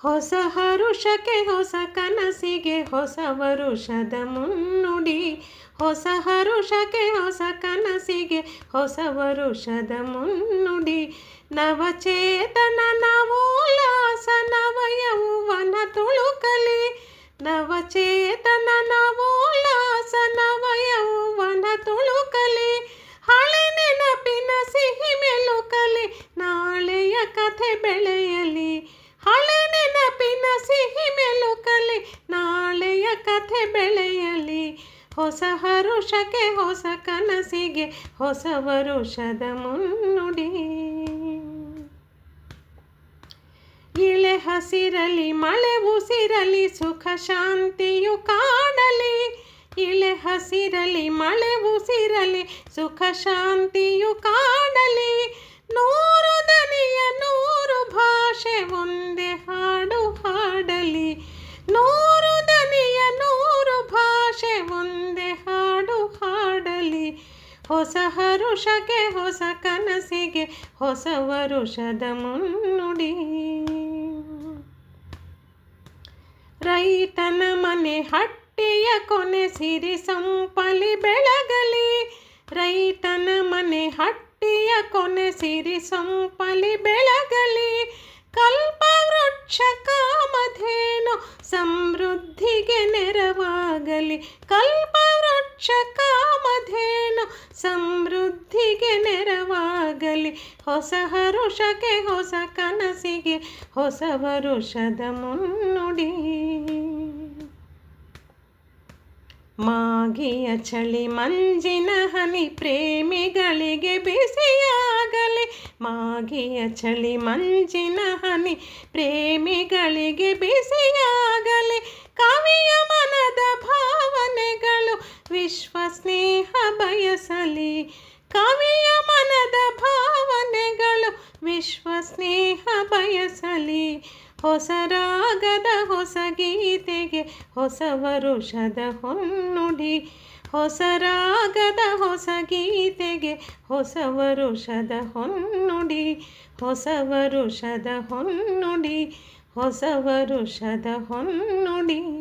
ಹೊಸ ಹರುಷಕ್ಕೆ ಹೊಸ ಕನಸಿಗೆ ಹೊಸ ವರುಷದ ಮುನ್ನುಡಿ. ಹೊಸ ಹರುಷಕ್ಕೆ ಹೊಸ ಕನಸಿಗೆ ಹೊಸ ವರುಷದ ಮುನ್ನುಡಿ. ನವಚೇತನ ನವೋಲ್ಲಾಸ ನವ ಯೌವನ ತುಳುಕಲಿ. ನವಚೇತನ ನವೋಲ್ಲಾಸ ನವ ಯೌವನ ತುಳುಕಲಿ. ಹಳೆ ನೆನಪಿನ ಸಿಹಿ ಮೆಲುಕಲಿ. ನಾಳೆಯ ಕಥೆ ಬೆಳೆಯಲಿ. ಹಳೆ ನೆನಪಿನ ಸಿಹಿ ಮೆಲುಕಲಿ. ನಾಳೆಯ ಕಥೆ ಬೆಳೆಯಲಿ. ಹೊಸ ಹರುಷಕ್ಕೆ ಹೊಸ ಕನಸಿಗೆ ಹೊಸ ವರುಷದ ಮುನ್ನುಡಿ. ಇಳೆ ಹಸಿರಲಿ ಮಳೆ ಉಸಿರಲಿ ಸುಖ ಶಾಂತಿಯು ಕಾಣಲಿ. ಇಳೆ ಹಸಿರಲಿ ಮಳೆ ಉಸಿರಲಿ ಸುಖ ಶಾಂತಿಯು ಕಾಣಲಿ. ನೂರು ದನಿಯ ನೂರು ಭಾಷೆ ಒಂದೇ ಹಾಡು ಹಾಡಲಿ. ನೂರು ದನಿಯ ನೂರು ಭಾಷೆ ಒಂದೇ ಹಾಡು ಹಾಡಲಿ. ಹೊಸ ಹರುಷಕ್ಕೆ ಹೊಸ ಕನಸಿಗೆ ಹೊಸ ವರುಷದ ಮುನ್ನುಡಿ. ರೈತನ ಮನೆ ಹಟ್ಟಿಯ ಕೊನೆ ಸಿರಿ ಸಂಪಲಿ ಬೆಳಗಲಿ. ರೈತನ ಮನೆ ಹಟ್ಟಿಯ ಕೊನೆ ಸಿರಿ ಸಂಪಲಿ ಬೆಳಗಲಿ. ಕಲ್ಪವೃಕ್ಷ ಕಾಮಧೇನು ಸಮೃದ್ಧಿಗೆ ನೆರವಾಗಲಿ. ಕಲ್ಪವೃಕ್ಷ ಕಾಮಧೇನು ಸಮೃದ್ಧಿಗೆ ನೆರವಾಗಲಿ. ಹೊಸ ಹರುಷಕ್ಕೆ ಹೊಸ ಕನಸಿಗೆ ಹೊಸ ವರುಷದ ಮುನ್ನುಡಿ. ಮಾಗಿಯ ಚಳಿ ಮಂಜಿನ ಹನಿ ಪ್ರೇಮಿಗಳಿಗೆ ಬಿಸಿಯಾಗಲಿ. ಮಾಗಿಯ ಚಳಿ ಮಂಜಿನ ಹನಿ ಪ್ರೇಮಿಗಳಿಗೆ ಬಿಸಿಯಾಗಲಿ. ಕವಿಯ ಮನದ ಭಾವನೆಗಳು ವಿಶ್ವ ಸ್ನೇಹ ಬಯಸಲಿ. ಕವಿಯ ಮನದ ಭಾವನೆಗಳು ವಿಶ್ವ ಸ್ನೇಹ ಬಯಸಲಿ. ಹೊಸ ರಾಗದ ಹೊಸ ಗೀತೆಗೆ ಹೊಸ ವರುಷದ ಹೊನ್ನುಡಿ. ಹೊಸ ರಾಗದ ಹೊಸ ಗೀತೆಗೆ ಹೊಸ ವರುಷದ ಹೊನ್ನುಡಿ. ಹೊಸ ವರುಷದ ಹೊನ್ನುಡಿ. ಹೊಸ ವರುಷದ ಹೊನ್ನುಡಿ.